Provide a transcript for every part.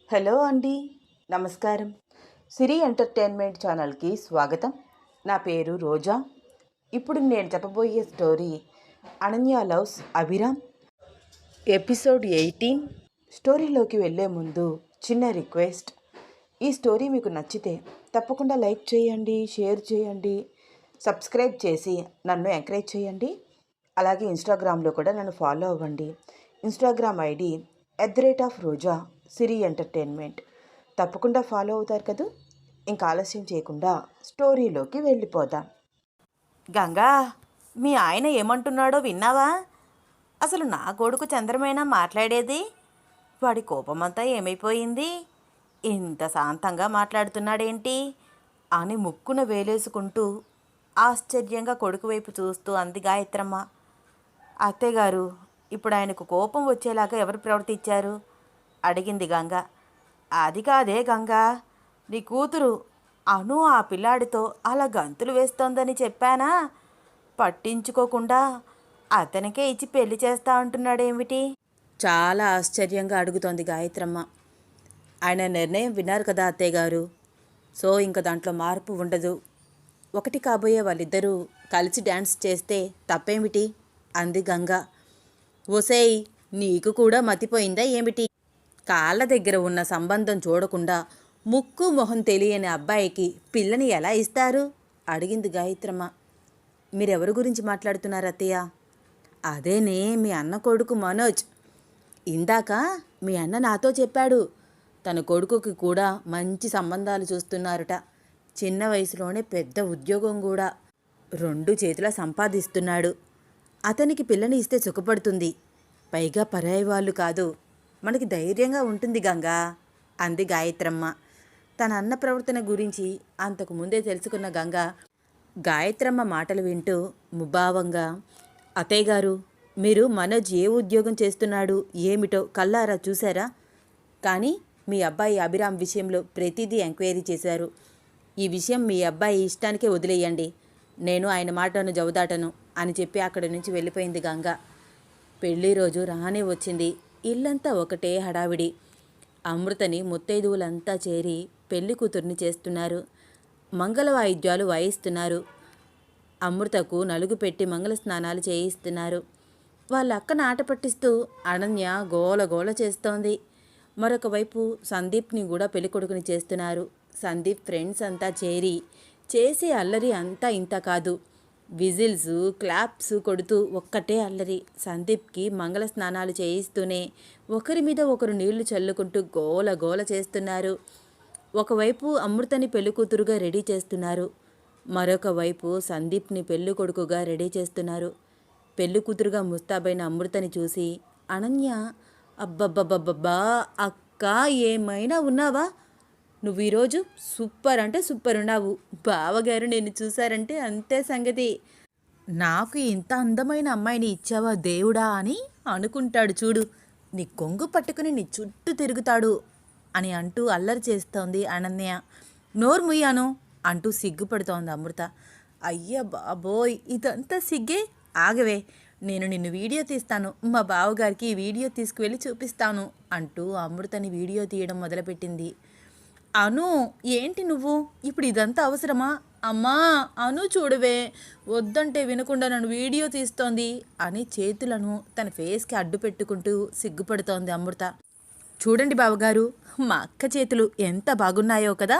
Hello అండి, నమస్కారం. సిరి entertainment ఛానల్కి స్వాగతం. నా పేరు రోజా. ఇప్పుడు నేను చెప్పబోయే story Ananya loves Abhiram, episode 18. స్టోరీలోకి వెళ్ళే ముందు చిన్న రిక్వెస్ట్. ఈ స్టోరీ మీకు నచ్చితే తప్పకుండా లైక్ చేయండి, షేర్ చేయండి, సబ్స్క్రైబ్ చేసి నన్ను ఎంకరేజ్ చేయండి. అలాగే ఇన్స్టాగ్రామ్లో కూడా నన్ను ఫాలో అవ్వండి. ఇన్స్టాగ్రామ్ ఐడి @రోజా సిరి ఎంటర్టైన్మెంట్. తప్పకుండా ఫాలో అవుతారు కదా. ఇంకా ఆలస్యం చేయకుండా స్టోరీలోకి వెళ్ళిపోదాం. గంగా, మీ ఆయన ఏమంటున్నాడో విన్నావా? అసలు నా కొడుకు చంద్రమేనా మాట్లాడేది? వాడి కోపమంతా ఏమైపోయింది? ఇంత శాంతంగా మాట్లాడుతున్నాడేంటి అని ముక్కున వేలేసుకుంటూ ఆశ్చర్యంగా కొడుకు వైపు చూస్తూ అంది గాయత్రమ్మ. అత్తయ్యగారు, ఇప్పుడు ఆయనకు కోపం వచ్చేలాగా ఎవరు ప్రవర్తించారు? అడిగింది గంగ. అది కాదే గంగా, నీ కూతురు అను ఆ పిల్లాడితో అలా గంతులు వేస్తోందని చెప్పానా? పట్టించుకోకుండా అతనికే ఇచ్చి పెళ్లి చేస్తా అంటున్నాడేమిటి? చాలా ఆశ్చర్యంగా అడుగుతోంది గాయత్రమ్మ. ఆయన నిర్ణయం విన్నారు కదా అత్తయ్య గారు. సో ఇంక దాంట్లో మార్పు ఉండదు. ఒకటి కాబోయే వాళ్ళిద్దరూ కలిసి డ్యాన్స్ చేస్తే తప్పేమిటి? అంది గంగ. ఓసేయ్, నీకు కూడా మతిపోయిందా ఏమిటి? కాళ్ళ దగ్గర ఉన్న సంబంధం చూడకుండా ముక్కు మొహం తెలియని అబ్బాయికి పిల్లని ఎలా ఇస్తారు? అడిగింది గాయత్రమ్మ. మీరెవరి గురించి మాట్లాడుతున్నారు అత్తయ్య? అదేనే, మీ అన్న కొడుకు మనోజ్. ఇందాక మీ అన్న నాతో చెప్పాడు. తన కొడుకుకి కూడా మంచి సంబంధాలు చూస్తున్నారట. చిన్న వయసులోనే పెద్ద ఉద్యోగం కూడా. 2 చేతుల సంపాదిస్తున్నాడు. అతనికి పిల్లని ఇస్తే సుఖపడుతుంది. పైగా పరాయి వాళ్ళు కాదు. మనకి ధైర్యంగా ఉంటుంది గంగా, అంది గాయత్రమ్మ. తన అన్న ప్రవర్తన గురించి అంతకు ముందే తెలుసుకున్న గంగ గాయత్రమ్మ మాటలు వింటూ ముభావంగా, అత్తయ్య గారు, మీరు మనోజ్ ఏ ఉద్యోగం చేస్తున్నాడు ఏమిటో కల్లారా చూశారా? కానీ మీ అబ్బాయి అభిరామ్ విషయంలో ప్రతిదీ ఎంక్వైరీ చేశారు. ఈ విషయం మీ అబ్బాయి ఇష్టానికే వదిలేయండి. నేను ఆయన మాటను జవదాటను అని చెప్పి అక్కడి నుంచి వెళ్ళిపోయింది గంగ. పెళ్లి రోజు రానే వచ్చింది. ఇల్లంతా ఒకటే హడావిడి. అమృతని ముత్తైదువులంతా చేరి పెళ్లి కూతుర్ని చేస్తున్నారు. మంగళ వాయిద్యాలు వాయిస్తున్నారు. అమృతకు నలుగు పెట్టి మంగళ స్నానాలు చేయిస్తున్నారు. వాళ్ళ అక్కను ఆట పట్టిస్తూ అనన్య గోల గోల చేస్తోంది. మరొక వైపు సందీప్ని కూడా పెళ్ళికొడుకుని చేస్తున్నారు. సందీప్ ఫ్రెండ్స్ అంతా చేరి చేసే అల్లరి అంతా ఇంత కాదు. విజిల్స్, క్లాప్స్ కొడుతూ ఒక్కటే అల్లరి. సందీప్కి మంగళ స్నానాలు చేయిస్తూనే ఒకరి మీద ఒకరు నీళ్లు చల్లుకుంటూ గోల గోల చేస్తున్నారు. ఒకవైపు అమృతని పెళ్ళికూతురుగా రెడీ చేస్తున్నారు. మరొక వైపు సందీప్ని పెళ్లి కొడుకుగా రెడీ చేస్తున్నారు. పెళ్ళికూతురుగా ముస్తాబైన అమృతని చూసి అనన్య, అబ్బబ్బబ్బబ్బా అక్క, ఏమైనా ఉన్నావా? నువ్వు ఈరోజు సూపర్ అంటే సూపర్ ఉన్నావు. బావగారు నిన్ను చూశారంటే అంతే సంగతి. నాకు ఇంత అందమైన అమ్మాయిని ఇచ్చావా దేవుడా అని అనుకుంటాడు చూడు. నీ కొంగు పట్టుకుని నీ చుట్టూ తిరుగుతాడు అని అంటూ అల్లరి చేస్తోంది అనన్య. నోరు ముయ్యాను అంటూ సిగ్గుపడుతోంది అమృత. అయ్య బాబోయ్, ఇదంతా సిగ్గే. ఆగవే, నేను నిన్ను వీడియో తీస్తాను. మా బావగారికి ఈ వీడియో తీసుకువెళ్ళి చూపిస్తాను అంటూ అమృతని వీడియో తీయడం మొదలుపెట్టింది. అను, ఏంటి నువ్వు ఇప్పుడు ఇదంతా అవసరమా? అమ్మా అను, చూడవే, వద్దంటే వినకుండా నన్ను వీడియో తీస్తోంది అని చేతులను తన ఫేస్కి అడ్డు పెట్టుకుంటూ సిగ్గుపడుతోంది అమృత. చూడండి బావగారు, మా అక్క చేతులు ఎంత బాగున్నాయో కదా.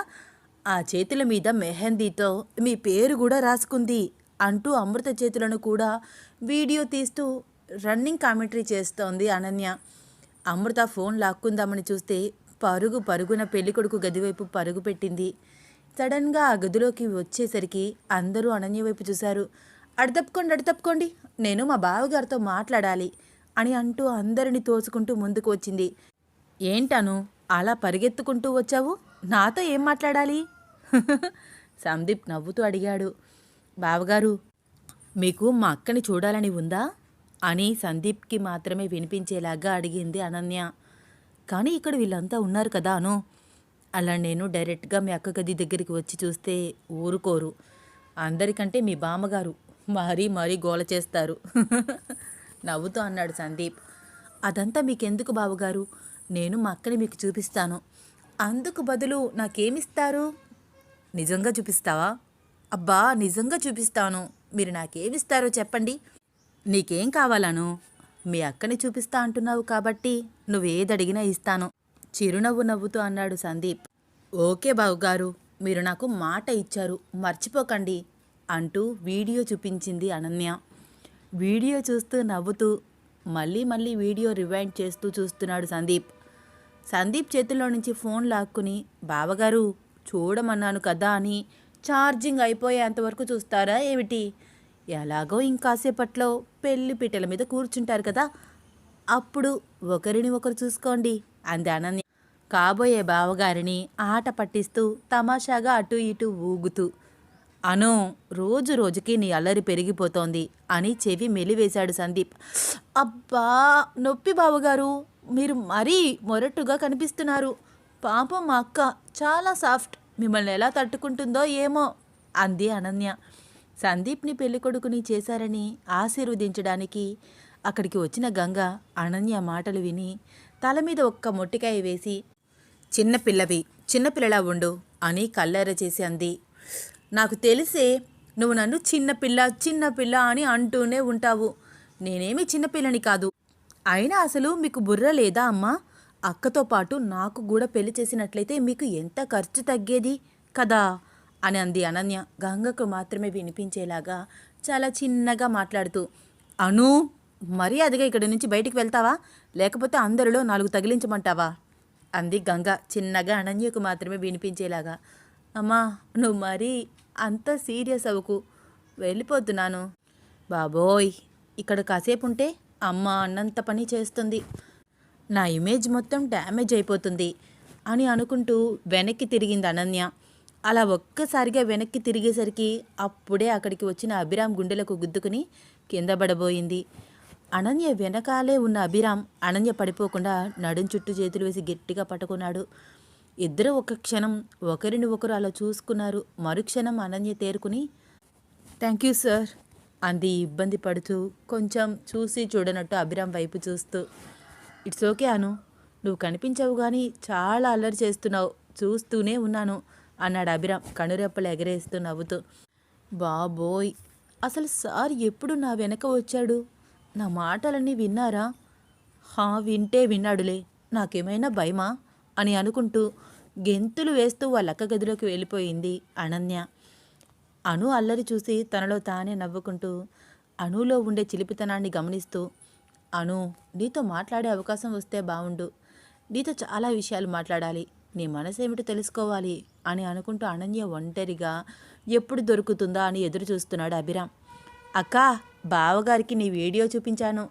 ఆ చేతుల మీద మెహందీతో మీ పేరు కూడా రాసుకుంది అంటూ అమృత చేతులను కూడా వీడియో తీస్తూ రన్నింగ్ కామెంటరీ చేస్తోంది అనన్య. అమృత ఫోన్ లాక్కుందామని చూస్తే పరుగున పెళ్ళికొడుకు గదివైపు పరుగు పెట్టింది. సడన్గా ఆ గదిలోకి వచ్చేసరికి అందరూ అనన్య వైపు చూశారు. అడతప్పుకోండి, నేను మా బావగారితో మాట్లాడాలి అని అంటూ అందరిని తోసుకుంటూ ముందుకు వచ్చింది. ఏంటను అలా పరిగెత్తుకుంటూ వచ్చావు? నాతో ఏం మాట్లాడాలి? సందీప్ నవ్వుతూ అడిగాడు. బావగారు, మీకు మా అక్కని చూడాలని ఉందా అని సందీప్కి మాత్రమే వినిపించేలాగా అడిగింది అనన్య. కానీ ఇక్కడ వీళ్ళంతా ఉన్నారు కదా అను. అలా నేను డైరెక్ట్గా మీ అక్క గది దగ్గరికి వచ్చి చూస్తే ఊరుకోరు. అందరికంటే మీ బామ్మగారు మరీ గోల చేస్తారు నవ్వుతూ అన్నాడు సందీప్. అదంతా మీకెందుకు బావగారు? నేను మా అక్కని మీకు చూపిస్తాను. అందుకు బదులు నాకేమిస్తారు? నిజంగా చూపిస్తావా? అబ్బా, నిజంగా చూపిస్తాను. మీరు నాకేమిస్తారో చెప్పండి. నీకేం కావాలను? మీ అక్కని చూపిస్తా అంటున్నావు కాబట్టి నువ్వేదడిగినా ఇస్తాను. చిరునవ్వు నవ్వుతూ అన్నాడు సందీప్. ఓకే బావుగారు, మీరు నాకు మాట ఇచ్చారు, మర్చిపోకండి అంటూ వీడియో చూపించింది అనన్య. వీడియో చూస్తూ నవ్వుతూ మళ్ళీ మళ్ళీ వీడియో రివైండ్ చేస్తూ చూస్తున్నాడు సందీప్. సందీప్ చేతుల్లో నుంచి ఫోన్ లాక్కుని, బావగారు చూడమన్నాను కదా అని ఛార్జింగ్ అయిపోయేంతవరకు చూస్తారా ఏమిటి? ఎలాగో ఇంకాసేపట్లో పెళ్లి పీటల మీద కూర్చుంటారు కదా, అప్పుడు ఒకరిని ఒకరు చూసుకోండి అంది అనన్య కాబోయే బావగారిని ఆట పట్టిస్తూ తమాషాగా అటూ ఇటూ ఊగుతూ. అను, రోజు రోజుకి నీ అల్లరి పెరిగిపోతోంది అని చెవి మెలివేశాడు సందీప్. అబ్బా, నొప్పి బావగారు, మీరు మరీ మొరటుగా కనిపిస్తున్నారు. పాపం మా అక్క చాలా సాఫ్ట్, మిమ్మల్ని ఎలా తట్టుకుంటుందో ఏమో అంది అనన్య. సందీప్ని పెళ్ళికొడుకుని చేశారని ఆశీర్వదించడానికి అక్కడికి వచ్చిన గంగ అనన్య మాటలు విని తల మీద ఒక్క మొట్టికాయ వేసి, చిన్నపిల్లవి, చిన్నపిల్లలా ఉండు అని కళ్ళెర చేసి అంది. నాకు తెలిసే నువ్వు నన్ను చిన్నపిల్ల చిన్నపిల్ల అని అంటూనే ఉంటావు. నేనేమి చిన్నపిల్లని కాదు. అయినా అసలు మీకు బుర్ర లేదా అమ్మా? అక్కతో పాటు నాకు కూడా పెళ్లి చేసినట్లయితే మీకు ఎంత ఖర్చు తగ్గేది కదా అని అంది అనన్య గంగకు మాత్రమే వినిపించేలాగా చాలా చిన్నగా మాట్లాడుతూ. అను, మర్యాదగా ఇక్కడి నుంచి బయటికి వెళ్తావా, లేకపోతే అందరిలో 4 తగిలించమంటావా అంది గంగ చిన్నగా అనన్యకు మాత్రమే వినిపించేలాగా. అమ్మా, నువ్వు మరీ అంత సీరియస్ అవ్వకు, వెళ్ళిపోతున్నాను. బాబోయ్, ఇక్కడ కాసేపు ఉంటే అమ్మ అన్నంత పని చేస్తుంది, నా ఇమేజ్ మొత్తం డ్యామేజ్ అయిపోతుంది అని అనుకుంటూ వెనక్కి తిరిగింది అనన్య. అలా ఒక్కసారిగా వెనక్కి తిరిగేసరికి అప్పుడే అక్కడికి వచ్చిన అభిరామ్ గుండెలకు గుద్దుకుని కింద పడబోయింది. అనన్య వెనకాలే ఉన్న అభిరామ్ అనన్య పడిపోకుండా నడుం చుట్టూ చేతులు వేసి గట్టిగా పట్టుకున్నాడు. ఇద్దరు ఒక క్షణం ఒకరిని ఒకరు అలా చూసుకున్నారు. మరుక్షణం అనన్య తేరుకుని, థ్యాంక్ యూ సార్ అంది ఇబ్బంది పడుతూ, కొంచెం చూసి చూడనట్టు అభిరామ్ వైపు చూస్తూ. ఇట్స్ ఓకే అను, నువ్వు కనిపించవు కానీ చాలా అల్లరి చేస్తున్నావు, చూస్తూనే ఉన్నాను అన్నాడు అభిరామ్ కనురెప్పలు ఎగరేస్తూ నవ్వుతూ. బాబోయ్, అసలు సార్ ఎప్పుడు నా వెనక వచ్చాడు? నా మాటలన్నీ విన్నారా? వింటే విన్నాడులే, నాకేమైనా భయమా అని అనుకుంటూ గెంతులు వేస్తూ వాళ్ళక్క గదిలోకి వెళ్ళిపోయింది అనన్య. అను అల్లరి చూసి తనలో తానే నవ్వుకుంటూ అనులో ఉండే చిలిపితనాన్ని గమనిస్తూ, అను, నీతో మాట్లాడే అవకాశం వస్తే బావుండు, నీతో చాలా విషయాలు మాట్లాడాలి, నీ మనసేమిటో తెలుసుకోవాలి అని అనుకుంటూ అనన్య ఒంటరిగా ఎప్పుడు దొరుకుతుందా అని ఎదురు చూస్తున్నాడు అభిరామ్. అక్క, బావగారికి నీ వీడియో చూపించాను,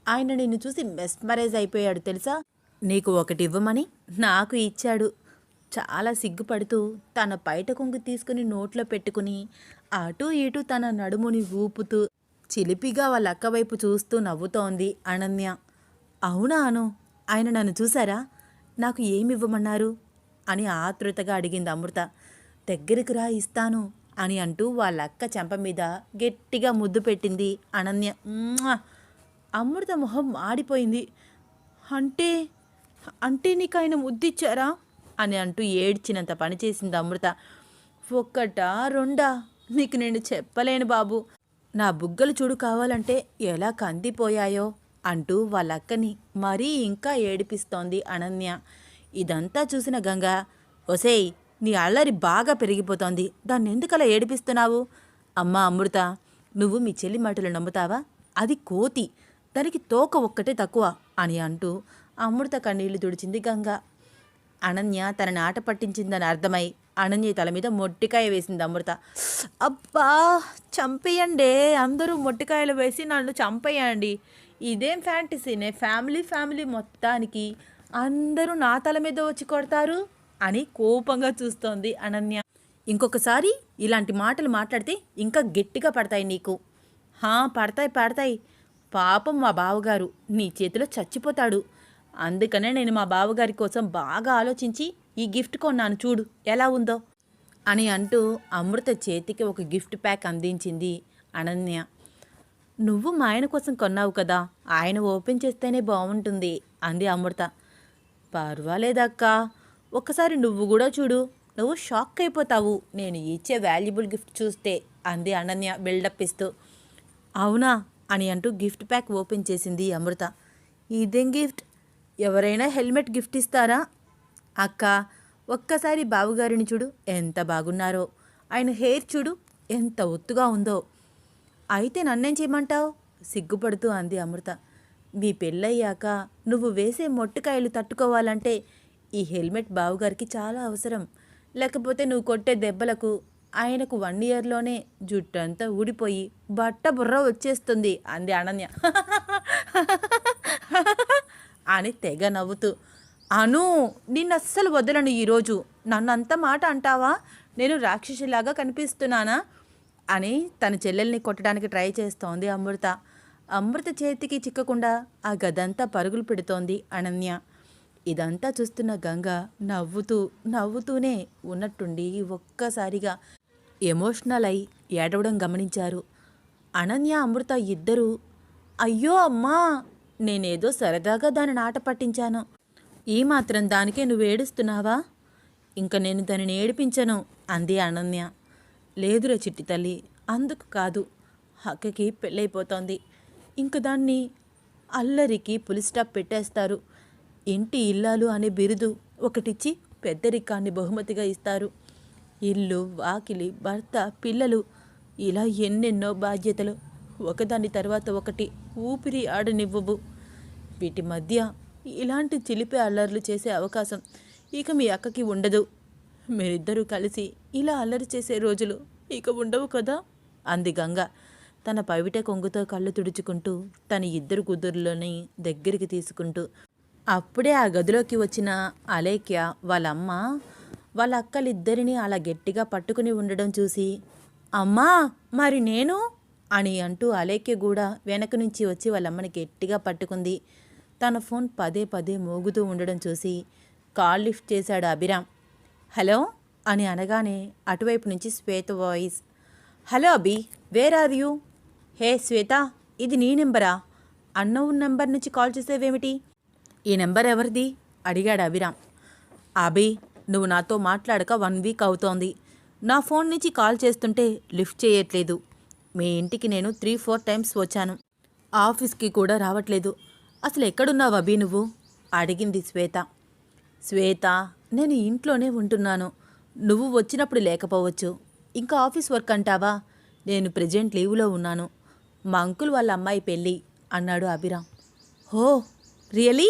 ఆయన నిన్ను చూసి మెస్మరైజ్ అయిపోయాడు తెలుసా. నీకు ఒకటి ఇవ్వమని నాకు ఇచ్చాడు. చాలా సిగ్గుపడుతూ తన పైట కొంగు తీసుకుని నోట్లో పెట్టుకుని అటూ ఇటూ తన నడుముని ఊపుతూ చిలిపిగా వాళ్ళ అక్క వైపు చూస్తూ నవ్వుతోంది అనన్య. అవునా అను, ఆయన నన్ను చూసారా? నాకు ఏమివ్వమన్నారు అని ఆతృతగా అడిగింది అమృత. దగ్గరికి రా, ఇస్తాను అని అంటూ వాళ్ళ అక్క చెంప మీద గట్టిగా ముద్దు పెట్టింది అనన్య. అమృత మొహం మాడిపోయింది. అంటే అంటే నీకు ఆయన ముద్దిచ్చారా అని అంటూ ఏడ్చినంత పనిచేసింది అమృత. ఒక్కటా రెండా, నీకు నేను చెప్పలేను బాబు, నా బుగ్గలు చూడు కావాలంటే ఎలా కందిపోయాయో అంటూ వాళ్ళ అక్కని మరీ ఇంకా ఏడిపిస్తోంది అనన్య. ఇదంతా చూసిన గంగ, ఒసేయ్, నీ అల్లరి బాగా పెరిగిపోతోంది, దాన్ని ఎందుకలా ఏడిపిస్తున్నావు? అమ్మా అమృత, నువ్వు మీ చెల్లి మాటలు నమ్ముతావా? అది కోతి, దానికి తోక ఒక్కటే తక్కువ అని అంటూ అమృత కన్నీళ్లు తుడిచింది గంగ. అనన్య తనని ఆట పట్టించిందని అర్థమై అనన్య తల మీద మొట్టికాయ వేసింది అమృత. అబ్బా, చంపేయండి, అందరూ మొట్టికాయలు వేసి నన్ను చంపేయండి, ఇదేం ఫ్యాంటసీనే, ఫ్యామిలీ మొత్తానికి అందరూ నా తల మీద వచ్చి కొడతారు అని కోపంగా చూస్తోంది అనన్య. ఇంకొకసారి ఇలాంటి మాటలు మాట్లాడితే ఇంకా గట్టిగా పడతాయి నీకు. పడతాయి, పాపం మా బావగారు నీ చేతిలో చచ్చిపోతాడు, అందుకనే నేను మా బావగారి కోసం బాగా ఆలోచించి ఈ గిఫ్ట్ కొన్నాను, చూడు ఎలా ఉందో అని అంటూ అమృత చేతికి ఒక గిఫ్ట్ ప్యాక్ అందించింది అనన్య. నువ్వు మా ఆయన కోసం కొన్నావు కదా, ఆయన ఓపెన్ చేస్తేనే బాగుంటుంది అంది అమృత. పర్వాలేదక్కా, ఒక్కసారి నువ్వు కూడా చూడు, నువ్వు షాక్ అయిపోతావు నేను ఇచ్చే వాల్యుబుల్ గిఫ్ట్ చూస్తే అంది అనన్య బిల్డప్ ఇస్తూ. అవునా అని అంటూ గిఫ్ట్ ప్యాక్ ఓపెన్ చేసింది అమృత. ఇదేం గిఫ్ట్? ఎవరైనా హెల్మెట్ గిఫ్ట్ ఇస్తారా? అక్క, ఒక్కసారి బావుగారిని చూడు, ఎంత బాగున్నారో. ఆయన హెయిర్ చూడు, ఎంత ఒత్తుగా ఉందో. అయితే నన్నేం చేయమంటావు? సిగ్గుపడుతూ అంది అమృత. మీ పెళ్ళయ్యాక నువ్వు వేసే మొట్టికాయలు తట్టుకోవాలంటే ఈ హెల్మెట్ బావుగారికి చాలా అవసరం. లేకపోతే నువ్వు కొట్టే దెబ్బలకు ఆయనకు 1 ఇయర్లోనే జుట్టంతా ఊడిపోయి బట్ట బుర్ర వచ్చేస్తుంది అంది అనన్య అని తెగ నవ్వుతూ. అను, నిన్నస్సలు వదలను ఈరోజు. నన్నంత మాట అంటావా? నేను రాక్షసిలాగా కనిపిస్తున్నానా అని తన చెల్లెల్ని కొట్టడానికి ట్రై చేస్తోంది అమృత. అమృత చేతికి చిక్కకుండా ఆ గదంతా పరుగులు పెడుతోంది అనన్య. ఇదంతా చూస్తున్న గంగ నవ్వుతూనే ఉన్నట్టుండి ఒక్కసారిగా ఎమోషనల్ అయి ఏడవడం గమనించారు. అనన్య, అమృత ఇద్దరూ, అయ్యో అమ్మా, నేనేదో సరదాగా దానిని ఆట పట్టించాను. ఈ మాత్రం దానికే నువ్వు ఏడుస్తున్నావా? ఇంక నేను దానిని ఏడిపించను అంది అనన్య. లేదురా చిట్టి తల్లి, అందుకు కాదు. అక్కకి పెళ్ళైపోతోంది. ఇంక దాన్ని అల్లరికి పులి స్టాప్ పెట్టేస్తారు. ఇంటి ఇల్లాలు అనే బిరుదు ఒకటిచ్చి పెద్దరికాన్ని బహుమతిగా ఇస్తారు. ఇల్లు, వాకిలి, భర్త, పిల్లలు, ఇలా ఎన్నెన్నో బాధ్యతలు ఒకదాని తర్వాత ఒకటి ఊపిరి ఆడనివ్వవు. వీటి మధ్య ఇలాంటి చిలిపి అల్లర్లు చేసే అవకాశం ఇక మీ అక్కకి ఉండదు. మీరిద్దరూ కలిసి ఇలా అల్లరి చేసే రోజులు ఇక ఉండవు కదా అంది గంగ తన పవిట కొంగుతో కళ్ళు తుడుచుకుంటూ తన ఇద్దరు కూతుర్లని దగ్గరికి తీసుకుంటూ. అప్పుడే ఆ గదిలోకి వచ్చిన అలేఖ్య వాళ్ళమ్మ వాళ్ళ అక్కలిద్దరినీ అలా గట్టిగా పట్టుకుని ఉండడం చూసి, అమ్మా, మరి నేను అని అంటూ అలేఖ్య కూడా వెనక నుంచి వచ్చి వాళ్ళమ్మని గట్టిగా పట్టుకుంది. తన ఫోన్ పదే పదే మోగుతూ ఉండడం చూసి కాల్ లిఫ్ట్ చేశాడు అభిరామ్. హలో అని అనగానే అటువైపు నుంచి Shweta voice. Hello Abhi, where are you? Hey Shweta, ఇది నీ నెంబరా? అన్నోన్ నెంబర్ నుంచి కాల్ చేసేవేమిటి? ఈ నెంబర్ ఎవరిది అడిగాడు అభిరామ్. అభి, నువ్వు నాతో మాట్లాడక 1 వీక్ అవుతోంది. నా ఫోన్ నుంచి కాల్ చేస్తుంటే లిఫ్ట్ చేయట్లేదు. మీ ఇంటికి నేను 3-4 టైమ్స్ వచ్చాను. ఆఫీస్కి కూడా రావట్లేదు. అసలు ఎక్కడున్నావు అభి నువ్వు అడిగింది శ్వేత. శ్వేత, నేను ఇంట్లోనే ఉంటున్నాను. నువ్వు వచ్చినప్పుడు లేకపోవచ్చు. ఇంకా ఆఫీస్ వర్క్ అంటావా? నేను ప్రెజెంట్ లీవ్లో ఉన్నాను. మా అంకుల్ వాళ్ళ అమ్మాయి పెళ్ళి అన్నాడు అభిరామ్. హో, రియలీ?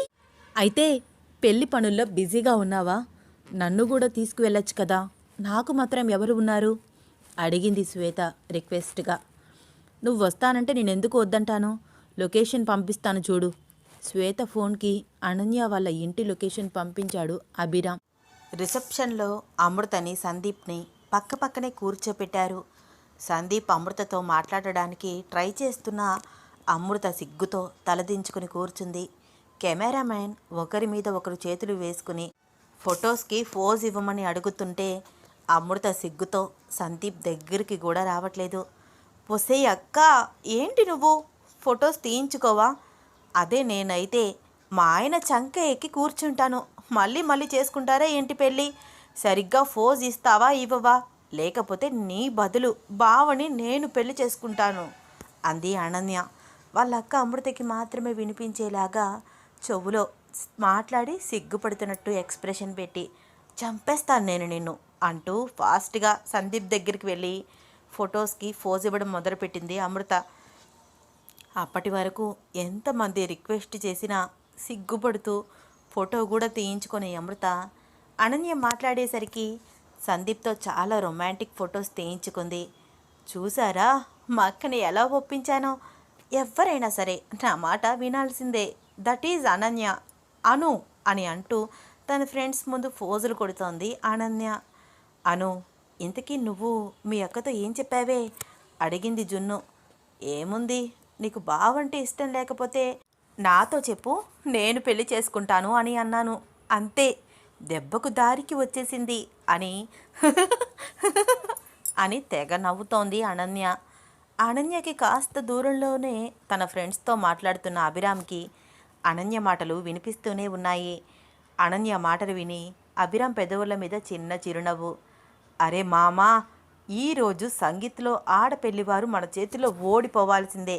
అయితే పెళ్లి పనుల్లో బిజీగా ఉన్నావా? నన్ను కూడా తీసుకువెళ్ళొచ్చు కదా. నాకు మాత్రం ఎవరు ఉన్నారు అడిగింది శ్వేత రిక్వెస్ట్గా. నువ్వు వస్తానంటే నేనెందుకు వద్దంటాను? లొకేషన్ పంపిస్తాను చూడు. శ్వేత ఫోన్కి అనన్య వాళ్ళ ఇంటి లొకేషన్ పంపించాడు అభిరామ్. రిసెప్షన్లో అమృతని, సందీప్ని పక్కపక్కనే కూర్చోపెట్టారు. సందీప్ అమృతతో మాట్లాడడానికి ట్రై చేస్తున్న అమృత సిగ్గుతో తలదించుకుని కూర్చుంది. కెమెరామ్యాన్ ఒకరి మీద ఒకరు చేతులు వేసుకుని ఫొటోస్కి పోజ్ ఇవ్వమని అడుగుతుంటే అమృత సిగ్గుతో సందీప్ దగ్గరికి కూడా రావట్లేదు. పొసే అక్క, ఏంటి నువ్వు ఫొటోస్ తీయించుకోవా? అదే నేనైతే మా ఆయన చంక ఎక్కి కూర్చుంటాను. మళ్ళీ మళ్ళీ చేసుకుంటారా ఏంటి పెళ్ళి? సరిగ్గా పోజ్ ఇస్తావా ఇవ్వవా? లేకపోతే నీ బదులు బావని నేను పెళ్లి చేసుకుంటాను అంది అనన్య. వాళ్ళ అక్క అమృతకి మాత్రమే వినిపించేలాగా చెవులో మాట్లాడి సిగ్గుపడుతున్నట్టు ఎక్స్ప్రెషన్ పెట్టి, చంపేస్తాను నేను నిన్ను అంటూ ఫాస్ట్గా సందీప్ దగ్గరికి వెళ్ళి ఫొటోస్కి పోజ్ ఇవ్వడం మొదలుపెట్టింది అమృత. అప్పటి వరకు ఎంతమంది రిక్వెస్ట్ చేసినా సిగ్గుపడుతూ ఫోటో కూడా తీయించుకునే అమృత అనన్య మాట్లాడేసరికి సందీప్తో చాలా రొమాంటిక్ ఫొటోస్ తీయించుకుంది. చూసారా మా అక్కని ఎలా ఒప్పించానో? ఎవరైనా సరే నా మాట వినాల్సిందే. దట్ ఈజ్ అనన్య, అను అని అంటూ తన ఫ్రెండ్స్ ముందు ఫోజులు కొడుతోంది అనన్య. అను, ఇంతకీ నువ్వు మీ అక్కతో ఏం చెప్పావే అడిగింది జున్ను. ఏముంది, నీకు బావంటే ఇష్టం లేకపోతే నాతో చెప్పు, నేను పెళ్లి చేసుకుంటాను అని అన్నాను. అంతే, దెబ్బకు దారికి వచ్చేసింది అని అని తెగ నవ్వుతోంది అనన్య. అనన్యకి కాస్త దూరంలోనే తన ఫ్రెండ్స్తో మాట్లాడుతున్న అభిరామ్కి అనన్య మాటలు వినిపిస్తూనే ఉన్నాయి. అనన్య మాటలు విని అభిరామ్ పెదవుల మీద చిన్న చిరునవ్వు. అరే మామా, ఈరోజు సంగీత్లో ఆడపెళ్లివారు మన చేతిలో ఓడిపోవాల్సిందే.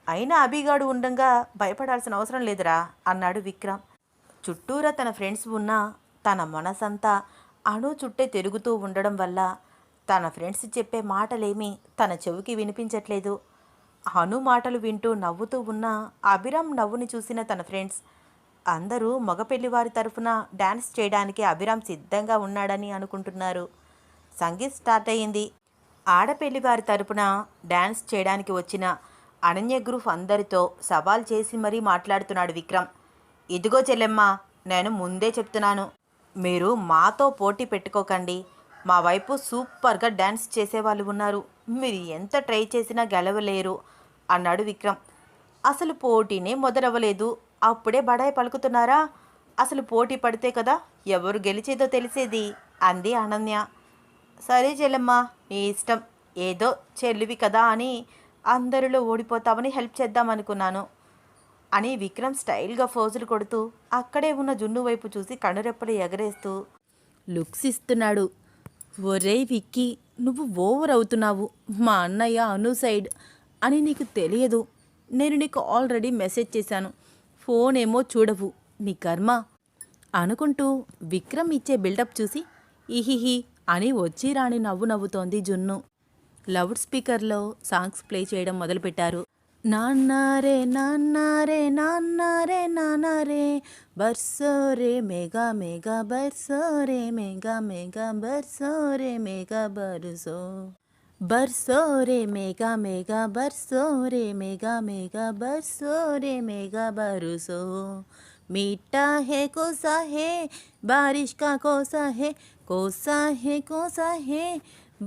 అయినా అభిగాడు ఉండంగా భయపడాల్సిన అవసరం లేదురా అన్నాడు విక్రమ్. చుట్టూరా తన ఫ్రెండ్స్ ఉన్నా తన మనసంతా అణు చుట్టే తిరుగుతూ ఉండడం వల్ల తన ఫ్రెండ్స్ చెప్పే మాటలేమీ తన చెవికి వినిపించట్లేదు. అను మాటలు వింటూ నవ్వుతూ ఉన్న అభిరామ్ నవ్వుని చూసిన తన ఫ్రెండ్స్ అందరూ మగపెళ్లివారి తరఫున డ్యాన్స్ చేయడానికి అభిరామ్ సిద్ధంగా ఉన్నాడని అనుకుంటున్నారు. సంగీత్ స్టార్ట్ అయ్యింది. ఆడపెళ్లివారి తరపున డ్యాన్స్ చేయడానికి వచ్చిన అనన్య గ్రూప్ అందరితో సవాల్ చేసి మరీ మాట్లాడుతున్నాడు విక్రమ్. ఇదిగో చెల్లెమ్మ, నేను ముందే చెప్తున్నాను, మీరు మాతో పోటీ పెట్టుకోకండి. మా వైపు సూపర్గా డ్యాన్స్ చేసేవాళ్ళు ఉన్నారు. మీరు ఎంత ట్రై చేసినా గెలవలేరు అన్నాడు విక్రమ్. అసలు పోటీనే మొదలవ్వలేదు, అప్పుడే బడాయి పలుకుతున్నారా? అసలు పోటీ పడితే కదా ఎవరు గెలిచేదో తెలిసేది అంది అనన్య. సరే చెల్లెమ్మ, నీ ఇష్టం. ఏదో చెల్లివి కదా అని అందరిలో ఓడిపోతామని హెల్ప్ చేద్దామనుకున్నాను అని విక్రమ్ స్టైల్గా ఫోజులు కొడుతూ అక్కడే ఉన్న జున్ను వైపు చూసి కనురెప్పలు ఎగరేస్తూ లుక్స్ ఇస్తున్నాడు. ఒరేయ్ విక్కీ, నువ్వు ఓవర్ అవుతున్నావు. మా అన్నయ్య అను సైడ్ అని నీకు తెలియదు. నేను నీకు ఆల్రెడీ మెసేజ్ చేశాను, ఫోన్ ఏమో చూడవు, నీ కర్మ అనుకుంటూ విక్రమ్ ఇచ్చే బిల్డప్ చూసి ఇహిహి అని వచ్చి రాని నవ్వు నవ్వుతోంది జున్ను. లౌడ్ స్పీకర్లో సాంగ్స్ ప్లే చేయడం మొదలుపెట్టారు. నాన్నారే నాన్నారే నాన్నారే నాన్నారే బర్సోరే మెగా మెగా బర్సోరే మెగా మెగా బర్సోరే మెగా బర్సో బర్సోరే మెగా మెగా బర్సోరే మెగా మెగా బర్సోరే మెగా బరుసో मीठा है कोसा है बारिश का कोसा है कोसा है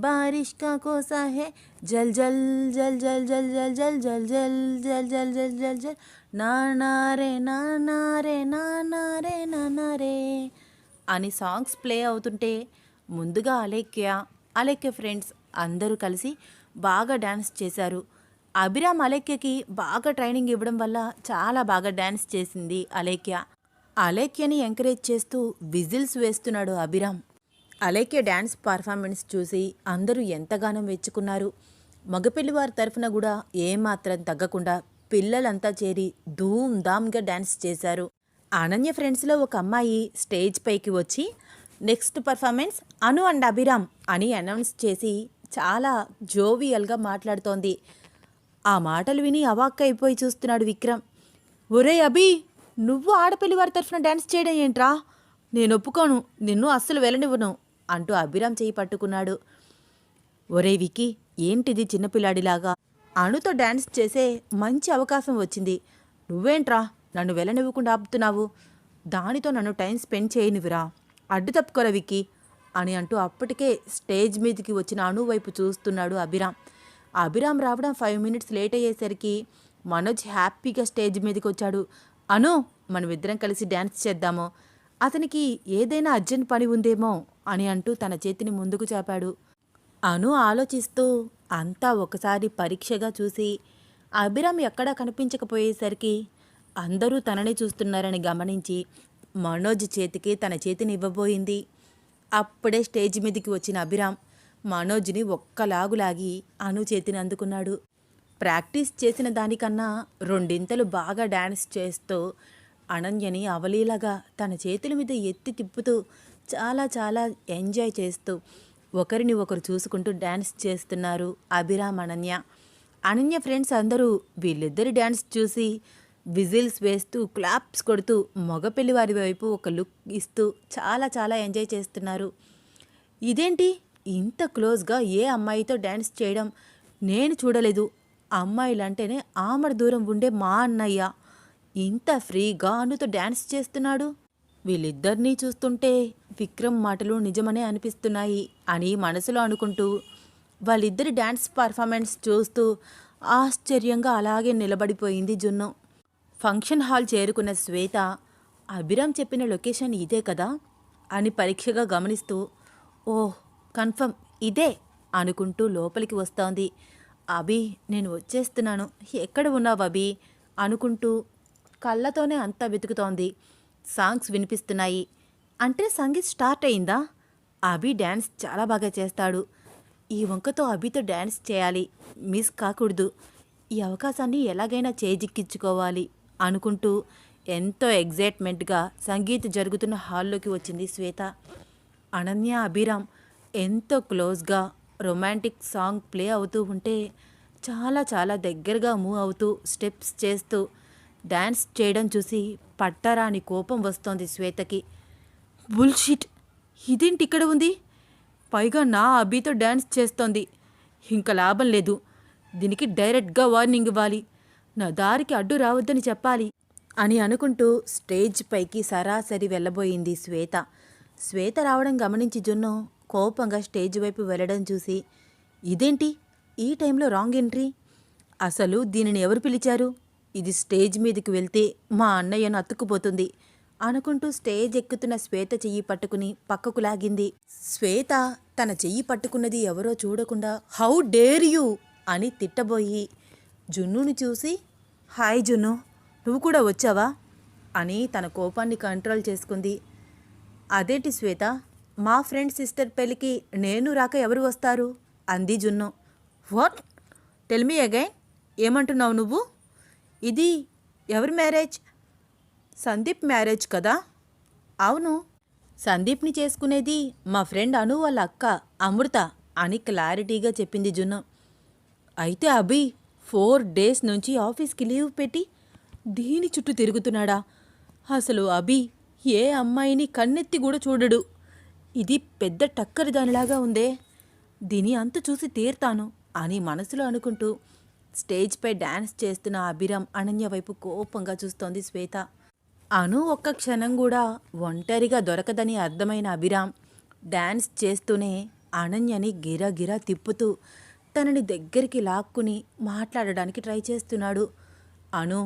बारिश का कोसा है जल जल जल जल जल जल जल जल जल जल जल जल जल जल నానారే నానారే నానారే నానారే అని సాంగ్స్ ప్లే అవుతుంటే ముందుగా అలేఖ్య ఫ్రెండ్స్ అందరూ కలిసి బాగా డ్యాన్స్ చేశారు. అభిరామ్ అలేఖ్యకి బాగా ట్రైనింగ్ ఇవ్వడం వల్ల చాలా బాగా డ్యాన్స్ చేసింది అలేఖ్య. అలేఖ్యని ఎంకరేజ్ చేస్తూ విజిల్స్ వేస్తున్నాడు అభిరామ్. అలేఖ్య డ్యాన్స్ పర్ఫార్మెన్స్ చూసి అందరూ ఎంతగానో మెచ్చుకున్నారు. మగపిల్లివారి తరఫున కూడా ఏమాత్రం తగ్గకుండా పిల్లలంతా చేరి ధూమ్ధామ్గా డ్యాన్స్ చేశారు. అనన్య ఫ్రెండ్స్లో ఒక అమ్మాయి స్టేజ్ పైకి వచ్చి next performance Anu and Abhiram అని అనౌన్స్ చేసి చాలా జోవియల్గా మాట్లాడుతోంది. ఆ మాటలు విని అవాక్కైపోయి చూస్తున్నాడు విక్రమ్. ఒరే అభి, నువ్వు ఆడపిల్లి వారి తరఫున డ్యాన్స్ చేయడం ఏంట్రా? నేను ఒప్పుకోను, నిన్ను అస్సలు వెళ్ళనివ్వను అంటూ అభిరామ్ చేయి పట్టుకున్నాడు. ఒరే విక్కీ, ఏంటిది చిన్నపిల్లాడిలాగా? అణుతో డ్యాన్స్ చేసే మంచి అవకాశం వచ్చింది, నువ్వేంట్రా నన్ను వెళ్ళనివ్వకుండా ఆపుతున్నావు? దానితో నన్ను టైం స్పెండ్ చేయనివిరా, అడ్డు తప్పుకోరా విక్కీ అని అంటూ అప్పటికే స్టేజ్ మీదకి వచ్చిన అణు వైపు చూస్తున్నాడు అభిరామ్. అభిరామ్ రావడం 5 minutes లేట్ అయ్యేసరికి మనోజ్ హ్యాపీగా స్టేజ్ మీదకి వచ్చాడు. అను, మనమిద్దరం కలిసి డ్యాన్స్ చేద్దాము, అతనికి ఏదైనా అర్జెంట్ పని ఉందేమో అని అంటూ తన చేతిని ముందుకు చాపాడు. అను ఆలోచిస్తూ అంతా ఒకసారి పరీక్షగా చూసి అభిరామ్ ఎక్కడా కనిపించకపోయేసరికి అందరూ తనని చూస్తున్నారని గమనించి మనోజ్ చేతికి తన చేతిని ఇవ్వబోయింది. అప్పుడే స్టేజ్ మీదకి వచ్చిన అభిరామ్ మనోజ్ని ఒక్కలాగులాగి అను చేతిని అందుకున్నాడు. ప్రాక్టీస్ చేసిన దానికన్నా 2 బాగా డ్యాన్స్ చేస్తూ అనన్యని అవలీలగా తన చేతుల మీద ఎత్తి తిప్పుతూ చాలా చాలా ఎంజాయ్ చేస్తూ ఒకరిని ఒకరు చూసుకుంటూ డ్యాన్స్ చేస్తున్నారు అభిరామ్ అనన్య. అనన్య ఫ్రెండ్స్ అందరూ వీళ్ళిద్దరి డ్యాన్స్ చూసి విజిల్స్ వేస్తూ క్లాప్స్ కొడుతూ మగపెళ్లివారి వైపు ఒక లుక్ ఇస్తూ చాలా చాలా ఎంజాయ్ చేస్తున్నారు. ఇదేంటి ఇంత క్లోజ్గా ఏ అమ్మాయితో డ్యాన్స్ చేయడం నేను చూడలేదు. అమ్మాయిలంటేనే ఆమడ దూరం ఉండే మా అన్నయ్య ఇంత ఫ్రీగా అనుతో డ్యాన్స్ చేస్తున్నాడు. వీళ్ళిద్దరినీ చూస్తుంటే విక్రమ్ మాటలు నిజమనే అనిపిస్తున్నాయి అని మనసులో అనుకుంటూ వాళ్ళిద్దరి డ్యాన్స్ పర్ఫార్మెన్స్ చూస్తూ ఆశ్చర్యంగా అలాగే నిలబడిపోయింది జున్ను. ఫంక్షన్ హాల్ చేరుకున్న శ్వేత అభిరామ్ చెప్పిన లొకేషన్ ఇదే కదా అని పరీక్షగా గమనిస్తూ ఓహ్ కన్ఫర్మ్ ఇదే అనుకుంటూ లోపలికి వస్తోంది. అభి, నేను వచ్చేస్తున్నాను, ఎక్కడ ఉన్నావు అభి అనుకుంటూ కళ్ళతోనే అంతా వెతుకుతోంది. సాంగ్స్ వినిపిస్తున్నాయి. అంటే సంగీత్ స్టార్ట్ అయిందా? అభి డ్యాన్స్ చాలా బాగా చేస్తాడు. ఈ వంకతో అభితో డ్యాన్స్ చేయాలి, మిస్ కాకూడదు. ఈ అవకాశాన్ని ఎలాగైనా చేజిక్కించుకోవాలి అనుకుంటూ ఎంతో ఎగ్జైట్మెంట్గా సంగీత్ జరుగుతున్న హాల్లోకి వచ్చింది శ్వేత. అనన్య, అభిరామ్ ఎంతో క్లోజ్గా రొమాంటిక్ సాంగ్ ప్లే అవుతూ ఉంటే చాలా చాలా దగ్గరగా మూవ్ అవుతూ స్టెప్స్ చేస్తూ డ్యాన్స్ చేయడం చూసి పట్టరాని కోపం వస్తోంది శ్వేతకి. బుల్షిట్, ఇదేంటి ఇక్కడ ఉంది? పైగా నా అభితో డ్యాన్స్ చేస్తోంది. ఇంకా లాభం లేదు. దీనికి డైరెక్ట్గా వార్నింగ్ ఇవ్వాలి, నా దారికి అడ్డు రావద్దని చెప్పాలి అని అనుకుంటూ స్టేజ్ పైకి సరాసరి వెళ్ళబోయింది శ్వేత. శ్వేత రావడం గమనించి జున్ను కోపంగా స్టేజ్ వైపు వెళ్ళడం చూసి, ఇదేంటి ఈ టైంలో రాంగ్ ఎంట్రీ? అసలు దీనిని ఎవరు పిలిచారు? ఇది స్టేజ్ మీదకి వెళ్తే మా అన్నయ్యను అతుక్కుపోతుంది అనుకుంటూ స్టేజ్ ఎక్కుతున్న శ్వేత చెయ్యి పట్టుకుని పక్కకు లాగింది. శ్వేత తన చెయ్యి పట్టుకున్నది ఎవరో చూడకుండా హౌ డేర్ యూ అని తిట్టబోయి జున్నుని చూసి, హాయ్ జున్ను, నువ్వు కూడా వచ్చావా అని తన కోపాన్ని కంట్రోల్ చేసుకుంది. అదేంటి శ్వేత, మా ఫ్రెండ్ సిస్టర్ పెళ్ళికి నేను రాక ఎవరు వస్తారు అంది జున్ను. వాట్? టెల్ మీ అగైన్, ఏమంటున్నావు నువ్వు? ఇది ఎవరి మ్యారేజ్? సందీప్ మ్యారేజ్ కదా? అవును, సందీప్ని చేసుకునేది మా ఫ్రెండ్ అను వాళ్ళ అక్క అమృత అని క్లారిటీగా చెప్పింది జున్ను. అయితే అభి 4 days నుంచి ఆఫీస్కి లీవ్ పెట్టి దీని చుట్టూ తిరుగుతున్నాడా? అసలు అభి ఏ అమ్మాయిని కన్నెత్తి కూడా చూడడు. ఇది పెద్ద టక్కరి దానిలాగా ఉందే, దీని అంత చూసి తీర్తాను అని మనసులో అనుకుంటూ స్టేజ్పై డ్యాన్స్ చేస్తున్న అభిరామ్, అనన్య వైపు కోపంగా చూస్తోంది శ్వేత. అను ఒక్క క్షణం కూడా ఒంటరిగా దొరకదని అర్థమైన అభిరామ్ డ్యాన్స్ చేస్తూనే అనన్యని గిరగిరా తిప్పుతూ తనని దగ్గరికి లాక్కుని మాట్లాడడానికి ట్రై చేస్తున్నాడు. అను,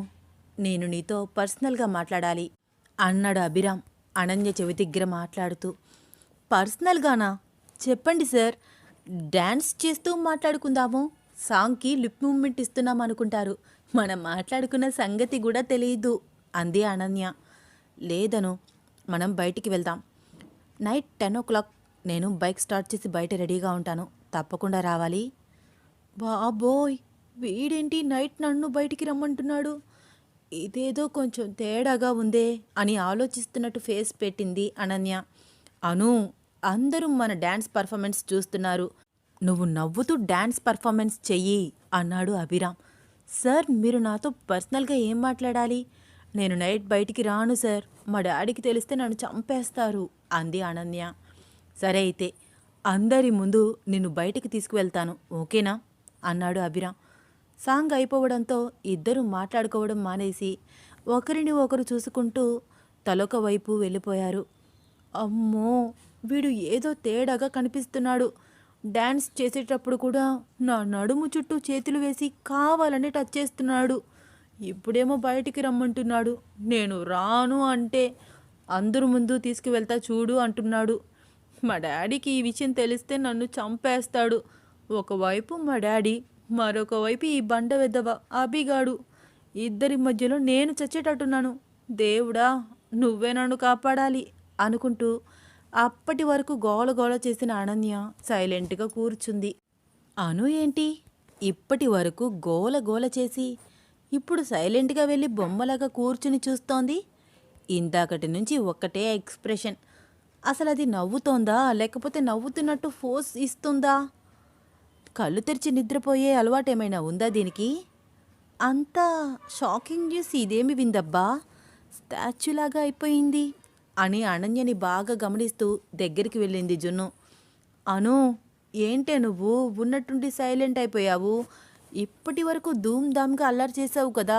నేను నీతో పర్సనల్గా మాట్లాడాలి అన్నాడు అభిరామ్ అనన్య చెవి దగ్గర మాట్లాడుతూ. పర్సనల్గానా? చెప్పండి సార్, డ్యాన్స్ చేస్తూ మాట్లాడుకుందాము. సాంగ్కి లిప్ మూవ్మెంట్ ఇస్తున్నాం అనుకుంటారు, మనం మాట్లాడుకున్న సంగతి కూడా తెలియదు అంది అనన్య. లేదను, మనం బయటికి వెళ్దాం. నైట్ 10 o'clock నేను బైక్ స్టార్ట్ చేసి బయట రెడీగా ఉంటాను, తప్పకుండా రావాలి. బాబోయ్, వీడేంటి నైట్ నన్ను బయటికి రమ్మంటున్నాడు? ఇదేదో కొంచెం తేడాగా ఉందే అని ఆలోచిస్తున్నట్టు ఫేస్ పెట్టింది అనన్య. అను, అందరూ మన డ్యాన్స్ పర్ఫార్మెన్స్ చూస్తున్నారు, నువ్వు నవ్వుతూ డ్యాన్స్ పర్ఫార్మెన్స్ చెయ్యి అన్నాడు అభిరామ్. సార్, మీరు నాతో పర్సనల్గా ఏం మాట్లాడాలి? నేను నైట్ బయటికి రాను సార్, మా డాడీకి తెలిస్తే నన్ను చంపేస్తారు అంది అనన్య. సరే అయితే అందరి ముందు నిన్ను బయటికి తీసుకువెళ్తాను, ఓకేనా అన్నాడు అభిరామ్. సాంగ్ అయిపోవడంతో ఇద్దరూ మాట్లాడుకోవడం మానేసి ఒకరిని ఒకరు చూసుకుంటూ తలొక వైపు వెళ్ళిపోయారు. అమ్మో, వీడు ఏదో తేడాగా కనిపిస్తున్నాడు. డ్యాన్స్ చేసేటప్పుడు కూడా నా నడుము చుట్టూ చేతులు వేసి కావాలని టచ్ చేస్తున్నాడు. ఇప్పుడేమో బయటికి రమ్మంటున్నాడు, నేను రాను అంటే అందరు ముందు తీసుకువెళ్తా చూడు అంటున్నాడు. మా డాడీకి ఈ విషయం తెలిస్తే నన్ను చంపేస్తాడు. ఒకవైపు మా డాడీ, మరొక వైపు ఈ బండ వెద్దవ అభిగాడు. ఇద్దరి మధ్యలో నేను చచ్చేటట్టున్నాను. దేవుడా, నువ్వే నన్ను కాపాడాలి అనుకుంటూ అప్పటి వరకు గోలగోల చేసిన అనన్య సైలెంట్గా కూర్చుంది. అను ఏంటి ఇప్పటి వరకు గోలగోల చేసి ఇప్పుడు సైలెంట్గా వెళ్ళి బొమ్మలాగా కూర్చుని చూస్తోంది? ఇందాకటి నుంచి ఒక్కటే ఎక్స్ప్రెషన్. అసలు అది నవ్వుతోందా లేకపోతే నవ్వుతున్నట్టు ఫోర్స్ ఇస్తుందా? కళ్ళు తెరిచి నిద్రపోయే అలవాటేమైనా ఉందా దీనికి? అంతా షాకింగ్ న్యూస్ ఇదేమి విందబ్బా, స్టాచ్యూలాగా అయిపోయింది అని అనన్యని బాగా గమనిస్తూ దగ్గరికి వెళ్ళింది జున్ను. అను, ఏంటే నువ్వు ఉన్నట్టుండి సైలెంట్ అయిపోయావు? ఇప్పటి వరకు ధూమ్ ధామ్గా అల్లరి చేసావు కదా,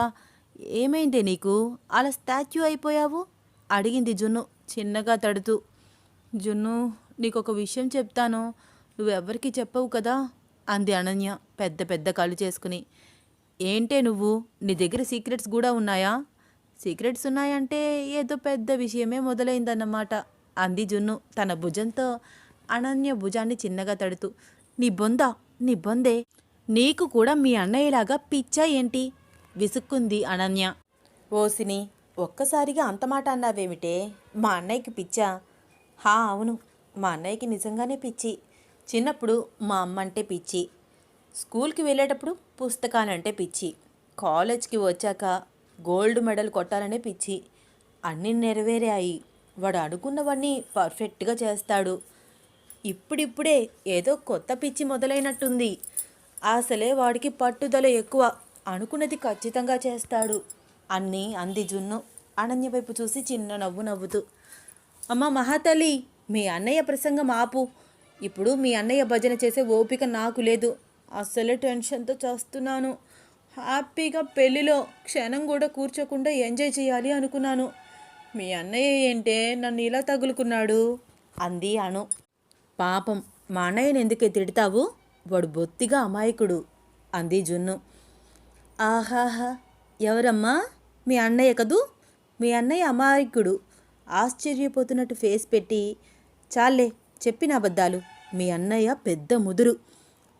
ఏమైందే నీకు అలా స్టాచ్యూ అయిపోయావు అడిగింది జున్ను చిన్నగా తడుతూ. జున్ను, నీకొక విషయం చెప్తాను, నువ్వెవ్వరికీ చెప్పవు కదా అంది అనన్య పెద్ద పెద్ద కళ్ళు చేసుకుని. ఏంటే నువ్వు, నీ దగ్గర సీక్రెట్స్ కూడా ఉన్నాయా? సీక్రెట్స్ ఉన్నాయంటే ఏదో పెద్ద విషయమే మొదలైందన్నమాట అంది జున్ను తన భుజంతో అనన్య భుజాన్ని చిన్నగా తడుతూ. నీ బొందే, నీకు కూడా మీ అన్నయ్యలాగా పిచ్చా ఏంటి విసుక్కుంది అనన్య. ఓసిని, ఒక్కసారిగా అంత మాట అన్నావేమిటే? మా అన్నయ్యకి పిచ్చా? అవును, మా అన్నయ్యకి నిజంగానే పిచ్చి. చిన్నప్పుడు మా అమ్మ అంటే పిచ్చి, స్కూల్కి వెళ్ళేటప్పుడు పుస్తకాలంటే పిచ్చి, కాలేజ్కి వచ్చాక గోల్డ్ మెడల్ కొట్టాలనే పిచ్చి. అన్నీ నెరవేరాయి. వాడు అనుకున్నవన్నీ పర్ఫెక్ట్గా చేస్తాడు. ఇప్పుడిప్పుడే ఏదో కొత్త పిచ్చి మొదలైనట్టుంది. అసలే వాడికి పట్టుదల ఎక్కువ. అనుకున్నది ఖచ్చితంగా చేస్తాడు అన్నీ అంది జున్ను అనన్య వైపు చూసి చిన్న నవ్వు నవ్వుతూ. అమ్మ మహాతల్లి, మీ అన్నయ్య ప్రసంగం ఆపు. ఇప్పుడు మీ అన్నయ్య భజన చేసే ఓపిక నాకు లేదు. అస్సలే టెన్షన్తో చేస్తున్నాను. హ్యాపీగా పెళ్ళిలో క్షణం కూడా కూర్చోకుండా ఎంజాయ్ చేయాలి అనుకున్నాను. మీ అన్నయ్య ఏంటే నన్ను ఇలా తగులుకున్నాడు అంది అను. పాపం, మా అన్నయ్యని ఎందుకే తిడతావు? వాడు బొత్తిగా అమాయకుడు అంది జున్ను. ఆహాహా, ఎవరమ్మా? మీ అన్నయ్య కదూ? మీ అన్నయ్య అమాయకుడు ఆశ్చర్యపోతున్నట్టు ఫేస్ పెట్టి, చాలే చెప్పిన అబద్ధాలు. మీ అన్నయ్య పెద్ద ముదురు,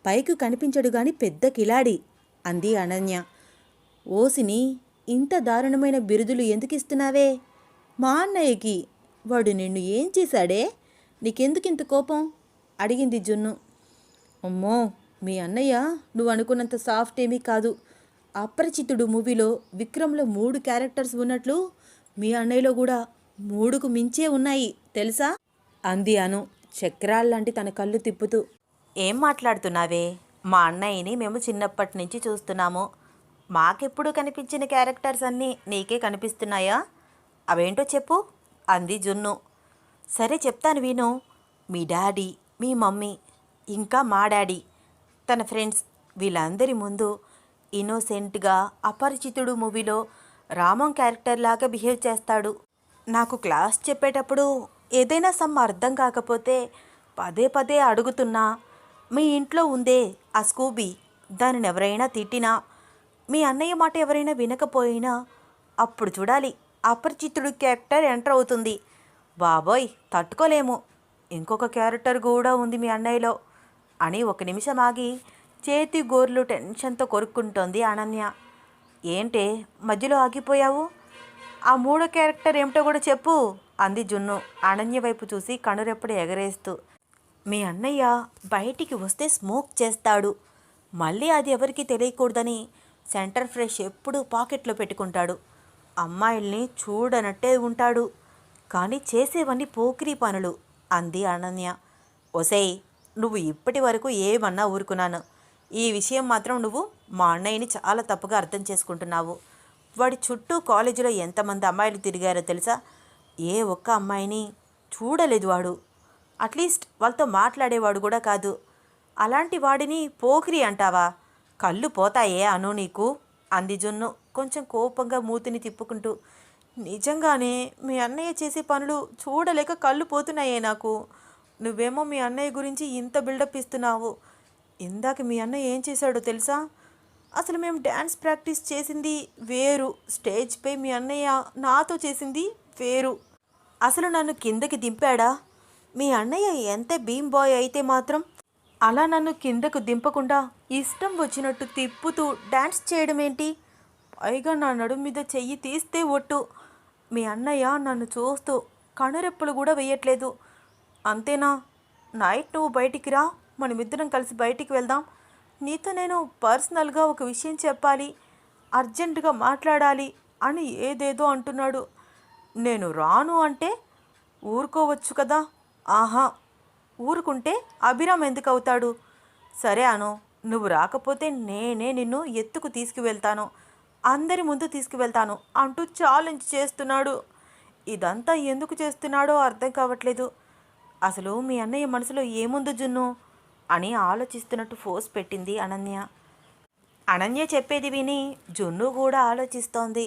పైకి కనిపించడు గాని పెద్ద కిలాడి అంది అనన్య. ఓసిని, ఇంత దారుణమైన బిరుదులు ఎందుకు ఇస్తున్నావే మా అన్నయ్యకి? వాడు నిన్ను ఏం చేశాడే? నీకెందుకింత కోపం అడిగింది జున్ను. అమ్మో, మీ అన్నయ్య నువ్వు అనుకున్నంత సాఫ్ట్ ఏమీ కాదు. అపరిచితుడు మూవీలో విక్రమ్లో 3 క్యారెక్టర్స్ ఉన్నట్లు మీ అన్నయ్యలో కూడా 3కు మించే ఉన్నాయి తెలుసా అంది అను చక్రాల్లాంటి తన కళ్ళు తిప్పుతూ. ఏం మాట్లాడుతున్నావే? మా అన్నయ్యని మేము చిన్నప్పటి నుంచి చూస్తున్నాము. మాకెప్పుడు కనిపించిన క్యారెక్టర్స్ అన్నీ నీకే కనిపిస్తున్నాయా? అవేంటో చెప్పు అంది జున్ను. సరే చెప్తాను విను. మీ డాడీ, మీ మమ్మీ, ఇంకా మా డాడీ, తన ఫ్రెండ్స్ వీళ్ళందరి ముందు ఇన్నోసెంట్గా అపరిచితుడు మూవీలో రామం క్యారెక్టర్ లాగా బిహేవ్ చేస్తాడు. నాకు క్లాస్ చెప్పేటప్పుడు ఏదైనా సమ్ అర్థం కాకపోతే పదే పదే అడుగుతున్నా, మీ ఇంట్లో ఉందే ఆ స్కూబీ, దానిని ఎవరైనా తిట్టినా, మీ అన్నయ్య మాట ఎవరైనా వినకపోయినా అప్పుడు చూడాలి అపరిచితుడు క్యారెక్టర్ ఎంటర్ అవుతుంది. బాబోయ్ తట్టుకోలేము. ఇంకొక క్యారెక్టర్ కూడా ఉంది మీ అన్నయ్యలో అని 1 నిమిషం ఆగి చేతి గోర్లు టెన్షన్తో కొరుక్కుంటోంది అనన్య. ఏంటే మధ్యలో ఆగిపోయావు? ఆ 3వ క్యారెక్టర్ ఏమిటో కూడా చెప్పు అంది జున్ను అనన్య వైపు చూసి కనురెప్పటి ఎగరేస్తూ. మీ అన్నయ్య బయటికి వస్తే స్మోక్ చేస్తాడు. మళ్ళీ అది ఎవరికి తెలియకూడదని సెంటర్ ఫ్రెష్ ఎప్పుడూ పాకెట్లో పెట్టుకుంటాడు. అమ్మాయిల్ని చూడనట్టే ఉంటాడు. కానీ చేసేవన్నీ పోకిరీ పనులు అంది అనన్య. ఒసేయ్, నువ్వు ఇప్పటి వరకు ఏమన్నా ఊరుకున్నాను. ఈ విషయం మాత్రం నువ్వు మా అన్నయ్యని చాలా తప్పుగా అర్థం చేసుకుంటున్నావు. వాడి చుట్టూ కాలేజీలో ఎంతమంది అమ్మాయిలు తిరిగారో తెలుసా? ఏ ఒక్క అమ్మాయిని చూడలేదు వాడు. అట్లీస్ట్ వాళ్ళతో మాట్లాడేవాడు కూడా కాదు. అలాంటి వాడిని పోకిరి అంటావా? కళ్ళు పోతాయే అను నీకు అంది జున్ను కొంచెం కోపంగా మూతిని తిప్పుకుంటూ. నిజంగానే మీ అన్నయ్య చేసే పనులు చూడలేక కళ్ళు పోతున్నాయే నాకు. నువ్వేమో మీ అన్నయ్య గురించి ఇంత బిల్డప్ ఇస్తున్నావు. ఇందాక మీ అన్నయ్య ఏం చేశాడో తెలుసా? అసలు మేము డ్యాన్స్ ప్రాక్టీస్ చేసింది వేరు, స్టేజ్పై మీ అన్నయ్య నాతో చేసింది వేరు. అసలు నన్ను కిందకి దింపాడా? మీ అన్నయ్య ఎంత భీమ్ బాయ్ అయితే మాత్రం అలా నన్ను కిందకు దింపకుండా ఇష్టం వచ్చినట్టు తిప్పుతూ డ్యాన్స్ చేయడం ఏంటి? పైగా నా నడుము మీద చెయ్యి తీస్తే ఒట్టు. మీ అన్నయ్య నన్ను చూస్తూ కనురెప్పలు కూడా వేయట్లేదు. అంతేనా? నైట్ నువ్వు బయటికి రా, మనమిద్దరం కలిసి బయటికి వెళ్దాం. నీతో నేను పర్సనల్గా ఒక విషయం చెప్పాలి, అర్జెంటుగా మాట్లాడాలి అని ఏదేదో అంటున్నాడు. నేను రాను అంటే ఊరుకోవచ్చు కదా. ఆహా, ఊరుకుంటే అభిరామ్ ఎందుకు అవుతాడు? సరే అను, నువ్వు రాకపోతే నేనే నిన్ను ఎత్తుకు తీసుకువెళ్తాను, అందరి ముందు తీసుకువెళ్తాను అంటూ ఛాలెంజ్ చేస్తున్నాడు. ఇదంతా ఎందుకు చేస్తున్నాడో అర్థం కావట్లేదు. అసలు మీ అన్నయ్య మనసులో ఏముందో జున్ను అని ఆలోచిస్తున్నట్టు ఫోర్స్ పెట్టింది అనన్య. అనన్య చెప్పేది విని జున్ను కూడా ఆలోచిస్తోంది.